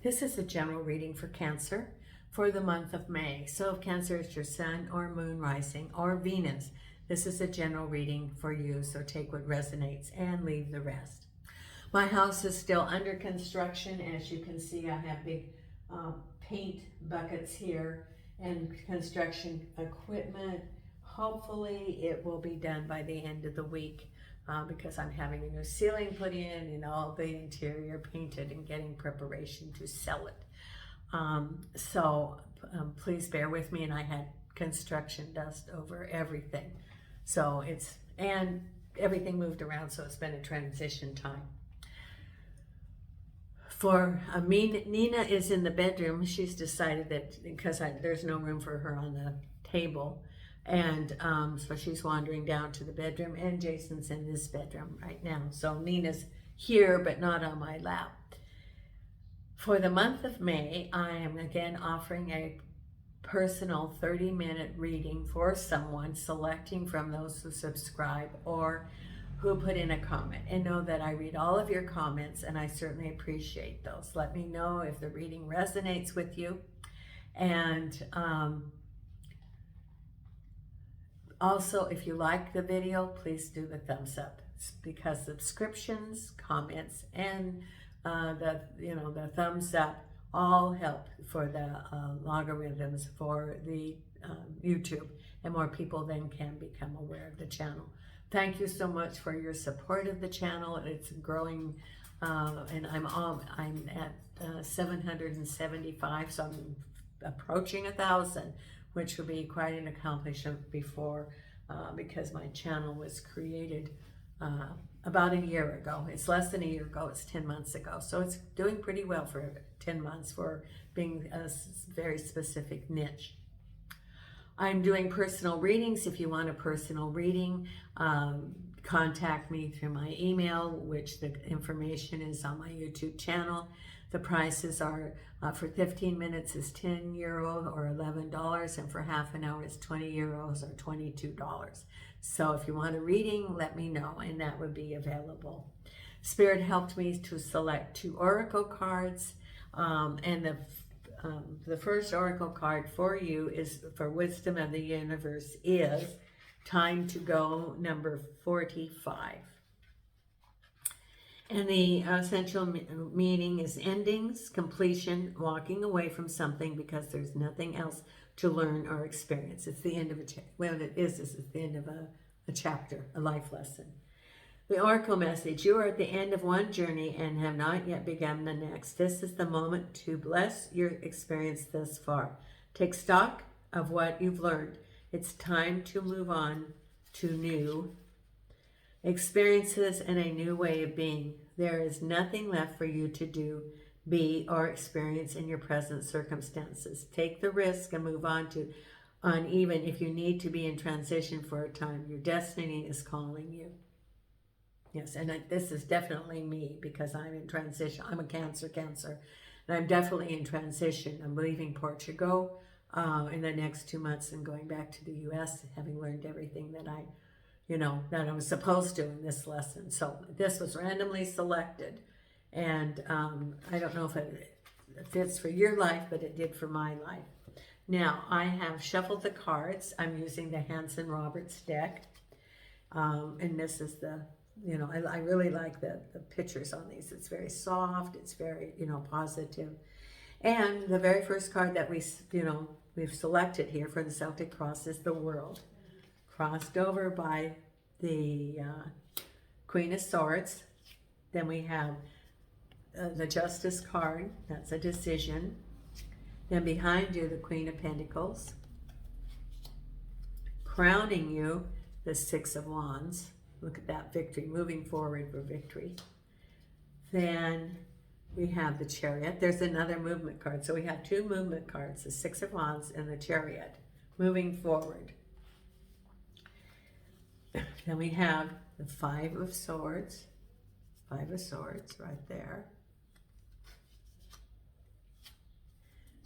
This is a general reading for Cancer for the month of May. So if Cancer is your sun or moon rising or Venus, this is a general reading for you. So take what resonates and leave the rest. My house is still under construction. As you can see, I have big paint buckets here and construction equipment. Hopefully it will be done by the end of the week. Because I'm having a new ceiling put in and all the interior painted and getting preparation to sell it. Please bear with me, and I had construction dust over everything. So and everything moved around, so it's been a transition time. For Nina is in the bedroom. She's decided that because there's no room for her on the table, and so she's wandering down to the bedroom, and Jason's in this bedroom right now. So Nina's here, but not on my lap. For the month of May, I am again offering a personal 30-minute reading for someone, selecting from those who subscribe or who put in a comment. And know that I read all of your comments, and I certainly appreciate those. Let me know if the reading resonates with you. And also, if you like the video, please do the thumbs up, because subscriptions, comments, and the thumbs up all help for the logarithms for the YouTube, and more people then can become aware of the channel. Thank you so much for your support of the channel. It's growing, and I'm at 775, so I'm approaching 1,000. Which would be quite an accomplishment because my channel was created about a year ago. It's less than a year ago, it's 10 months ago. So it's doing pretty well for 10 months for being a very specific niche. I'm doing personal readings. If you want a personal reading, contact me through my email, which the information is on my YouTube channel. The prices are for 15 minutes is €10 or $11, and for half an hour is €20 or $22. So if you want a reading, let me know, and that would be available. Spirit helped me to select 2 oracle cards, and the first oracle card for you is for Wisdom of the Universe is Time to Go, number 45. And the essential meaning is endings, completion, walking away from something because there's nothing else to learn or experience. It's the end of it's the end of a chapter, a life lesson. The oracle message: you are at the end of one journey and have not yet begun the next. This is the moment to bless your experience thus far. Take stock of what you've learned. It's time to move on to new experiences and a new way of being. There is nothing left for you to do, be, or experience in your present circumstances. Take the risk and move on even if you need to be in transition for a time. Your destiny is calling you. Yes, and this is definitely me because I'm in transition. I'm a Cancer, and I'm definitely in transition. I'm leaving Portugal in the next 2 months and going back to the U.S., having learned everything that I was supposed to in this lesson. So this was randomly selected, and I don't know if it fits for your life, but it did for my life. Now, I have shuffled the cards. I'm using the Hanson Roberts deck, and this is I really like the pictures on these. It's very soft, it's very, positive. And the very first card that we've selected here for the Celtic Cross is the World, crossed over by the Queen of Swords. Then we have the Justice card, that's a decision. Then behind you, the Queen of Pentacles. Crowning you, the Six of Wands. Look at that, victory, moving forward for victory. Then we have the Chariot. There's another movement card. So we have 2 movement cards, the Six of Wands and the Chariot, moving forward. Then we have the Five of Swords right there.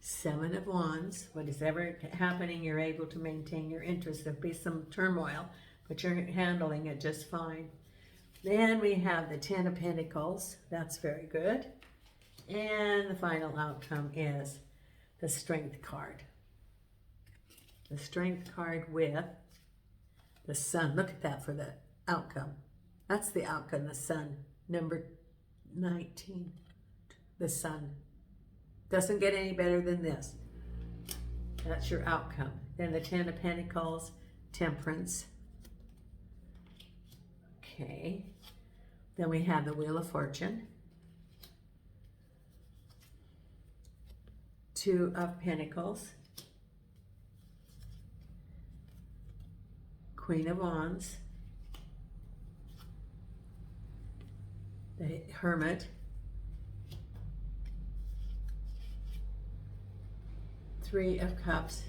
Seven of Wands. What is ever happening, you're able to maintain your interest. There'll be some turmoil, but you're handling it just fine. Then we have the Ten of Pentacles. That's very good. And the final outcome is the Strength card. The Strength card with the Sun. Look at that for the outcome. That's the outcome, the Sun. Number 19, the Sun. Doesn't get any better than this. That's your outcome. Then the Ten of Pentacles, Temperance. Okay. Then we have the Wheel of Fortune. Two of Pentacles. Queen of Wands. The Hermit. Three of Cups.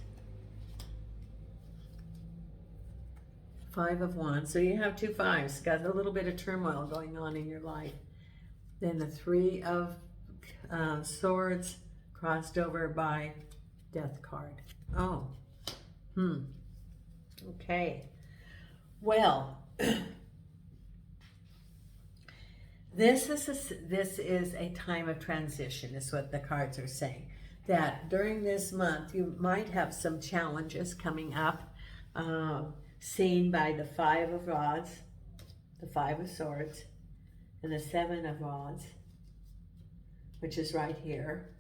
Five of Wands. So you have two fives. Got a little bit of turmoil going on in your life. Then the Three of Swords crossed over by Death card. Oh. Okay. Well, this is a time of transition, is what the cards are saying. That during this month, you might have some challenges coming up, seen by the Five of Rods, the Five of Swords, and the Seven of Rods, which is right here.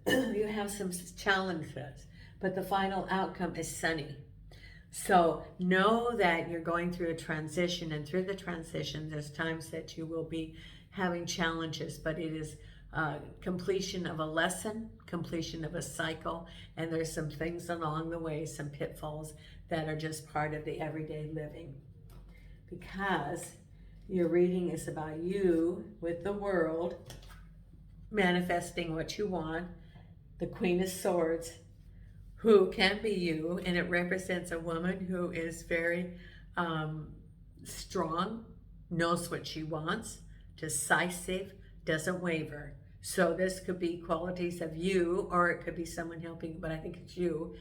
You have some challenges, but the final outcome is sunny. So know that you're going through a transition, and through the transition, there's times that you will be having challenges, but it is completion of a lesson, completion of a cycle, and there's some things along the way, some pitfalls that are just part of the everyday living. Because your reading is about you with the world, manifesting what you want, the Queen of Swords, who can be you, and it represents a woman who is very strong, knows what she wants, decisive, doesn't waver. So this could be qualities of you, or it could be someone helping, but I think it's you.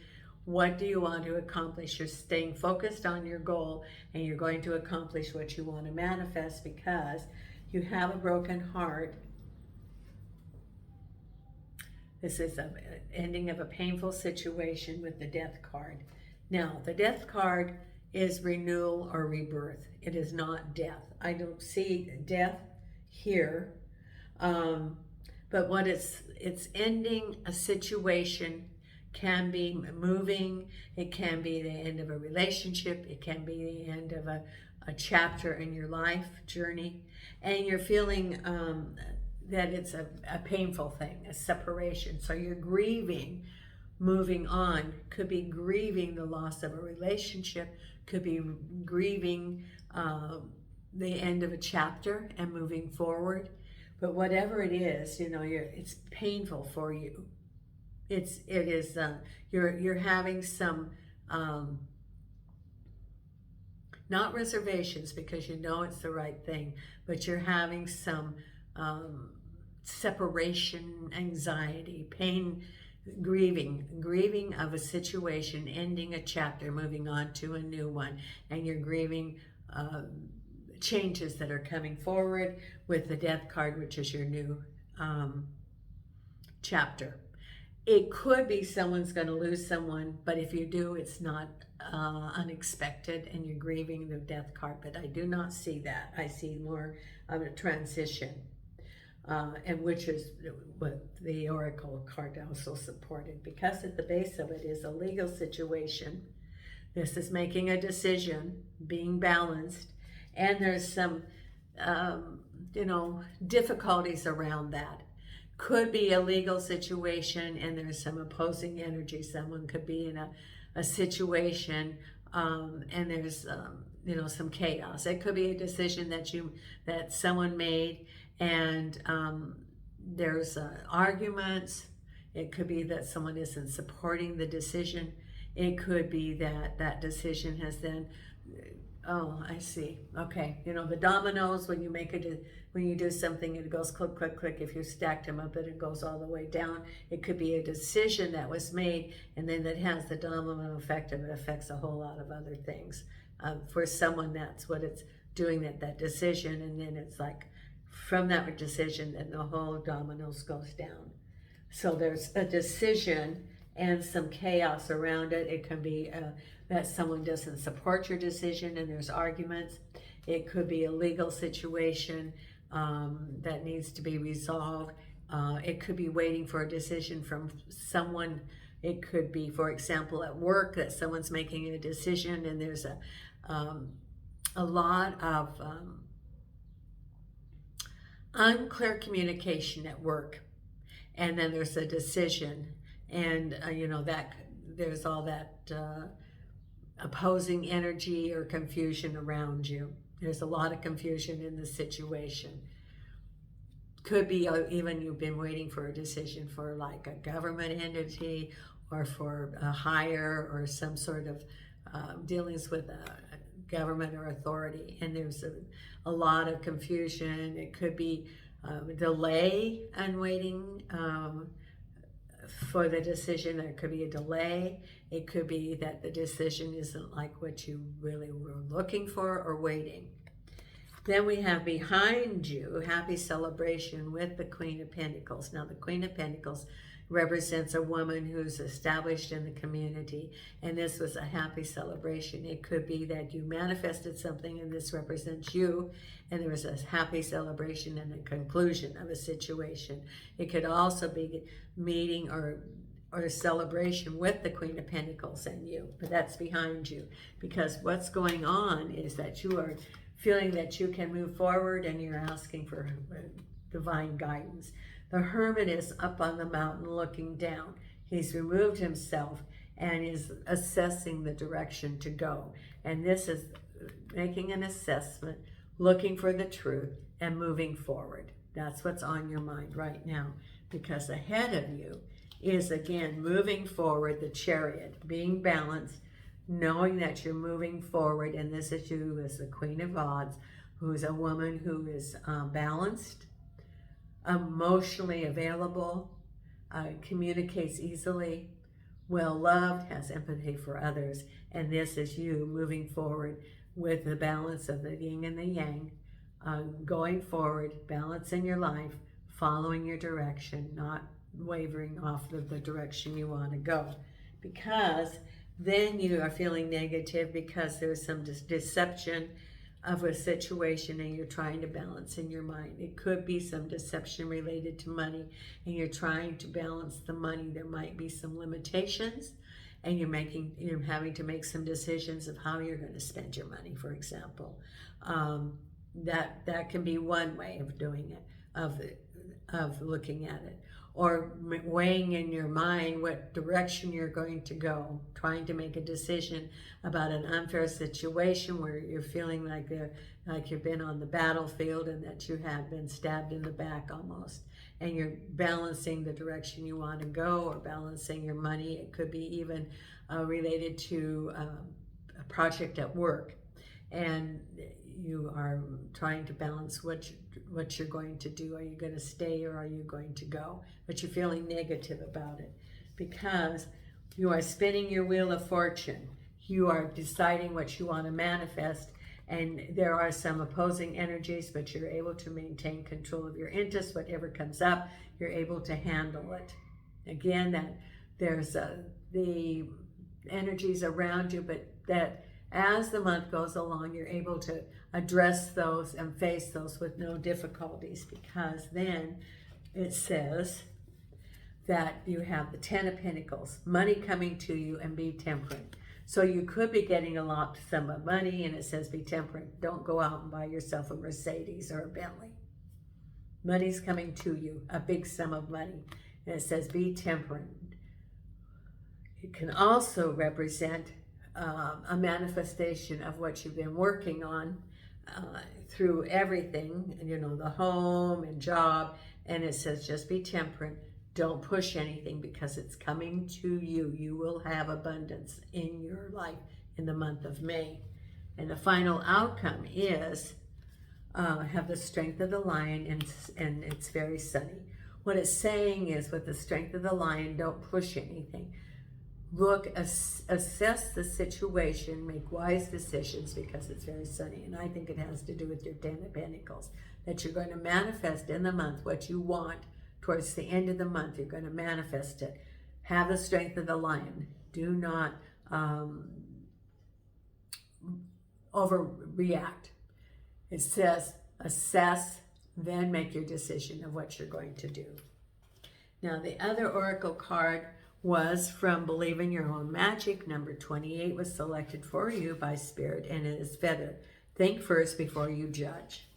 What do you want to accomplish? You're staying focused on your goal, and you're going to accomplish what you want to manifest, because you have a broken heart. This is an ending of a painful situation with the Death card. Now, the Death card is renewal or rebirth. It is not death. I don't see death here. But what it's ending a situation, can be moving, it can be the end of a relationship, it can be the end of a chapter in your life journey, and you're feeling that it's a painful thing, a separation. So you're grieving, moving on. Could be grieving the loss of a relationship, could be grieving the end of a chapter and moving forward. But whatever it is, you know, it's painful for you. You're having some not reservations, because you know it's the right thing, but you're having some separation anxiety, pain, grieving of a situation, ending a chapter, moving on to a new one, and you're grieving changes that are coming forward with the Death card, which is your new chapter. It could be someone's going to lose someone, but if you do, it's not unexpected, and you're grieving the Death card. But I do not see that. I see more of a transition, and which is what the Oracle card also supported, because at the base of it is a legal situation. This is making a decision, being balanced, and there's some difficulties around that. Could be a legal situation, and there's some opposing energy. Someone could be in a situation, and there's some chaos. It could be a decision that someone made, and there's arguments. It could be that someone isn't supporting the decision. It could be that decision has then, oh, I see. Okay, the dominoes, when you do something, it goes click, click, click. If you stack them up, it goes all the way down. It could be a decision that was made, and then that has the domino effect, and it affects a whole lot of other things. For someone, that's what it's doing, that decision, and then it's like from that decision, then the whole dominoes goes down. So there's a decision and some chaos around it. It can be that someone doesn't support your decision and there's arguments. It could be a legal situation that needs to be resolved. It could be waiting for a decision from someone. It could be, for example, at work, that someone's making a decision and there's a lot of unclear communication at work. And then there's a decision, and that there's all that opposing energy or confusion around you. There's a lot of confusion in the situation. Could be even you've been waiting for a decision for like a government entity or for a hire or some sort of dealings with a government or authority, and there's a lot of confusion. It could be delay and waiting for the decision. There could be a delay. It could be that the decision isn't like what you really were looking for or waiting. Then we have behind you, happy celebration with the Queen of Pentacles. Now the Queen of Pentacles represents a woman who's established in the community, and this was a happy celebration. It could be that you manifested something and this represents you, and there was a happy celebration and a conclusion of a situation. It could also be meeting or a celebration with the Queen of Pentacles and you, but that's behind you, because what's going on is that you are feeling that you can move forward and you're asking for divine guidance. The Hermit is up on the mountain looking down. He's removed himself and is assessing the direction to go. And this is making an assessment, looking for the truth, and moving forward. That's what's on your mind right now, because ahead of you is, again, moving forward, the Chariot, being balanced, knowing that you're moving forward. And this is you as the Queen of Wands, who's a woman who is balanced, emotionally available, communicates easily, well-loved, has empathy for others. And this is you moving forward with the balance of the yin and the yang, going forward, balance in your life, following your direction, not wavering off of the direction you want to go. Because then you are feeling negative because there's some deception of a situation and you're trying to balance in your mind. It could be some deception related to money and you're trying to balance the money. There might be some limitations and you're having to make some decisions of how you're going to spend your money, for example. That can be one way of doing it, of looking at it. Or weighing in your mind what direction you're going to go, trying to make a decision about an unfair situation where you're feeling like you've been on the battlefield and that you have been stabbed in the back almost, and you're balancing the direction you want to go, or balancing your money. It could be even related to a project at work, and you are trying to balance what you're going to do. Are you going to stay or are you going to go? But you're feeling negative about it because you are spinning your wheel of fortune. You are deciding what you want to manifest, and there are some opposing energies, but you're able to maintain control of your interest. Whatever comes up, you're able to handle it. Again, that there's the energies around you, but that as the month goes along, you're able to address those and face those with no difficulties, because then it says that you have the Ten of Pentacles, money coming to you, and be temperate. So you could be getting a lot sum of money, and it says be temperate. Don't go out and buy yourself a Mercedes or a Bentley. Money's coming to you, a big sum of money, and it says be temperate. It can also represent a manifestation of what you've been working on through everything, the home and job, and it says just be temperate. Don't push anything because it's coming to you. You will have abundance in your life in the month of May. And the final outcome is have the strength of the lion, and it's very sunny. What it's saying is, with the strength of the lion, don't push anything. Look, assess the situation, make wise decisions, because it's very sunny. And I think it has to do with your Ten of Pentacles. that you're going to manifest in the month what you want. Towards the end of the month, you're going to manifest it. Have the strength of the lion. Do not overreact. It says assess, then make your decision of what you're going to do. Now, the other oracle card was from Believe in Your Own Magic. Number 28 was selected for you by Spirit, and it is feathered. Think first before you judge.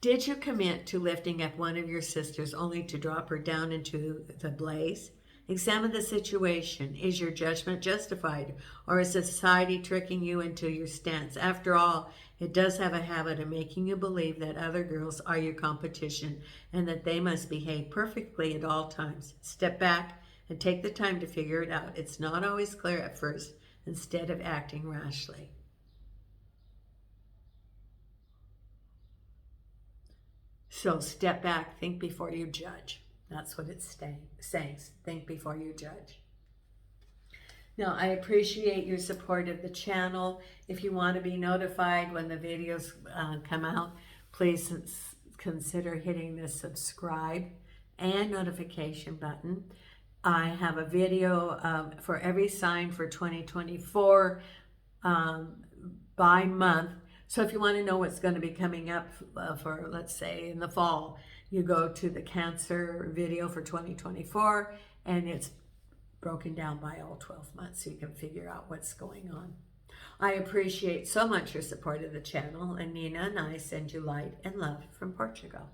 Did you commit to lifting up one of your sisters only to drop her down into the blaze? Examine the situation. Is your judgment justified, or is society tricking you into your stance? After all, it does have a habit of making you believe that other girls are your competition and that they must behave perfectly at all times. Step back and take the time to figure it out. It's not always clear at first, instead of acting rashly. So step back, think before you judge. That's what it's saying. Think before you judge. Now, I appreciate your support of the channel. If you want to be notified when the videos come out, please consider hitting the subscribe and notification button. I have a video for every sign for 2024 by month. So if you want to know what's going to be coming up for, let's say, in the fall, you go to the Cancer video for 2024, and it's broken down by all 12 months, so you can figure out what's going on. I appreciate so much your support of the channel, and Nina and I send you light and love from Portugal.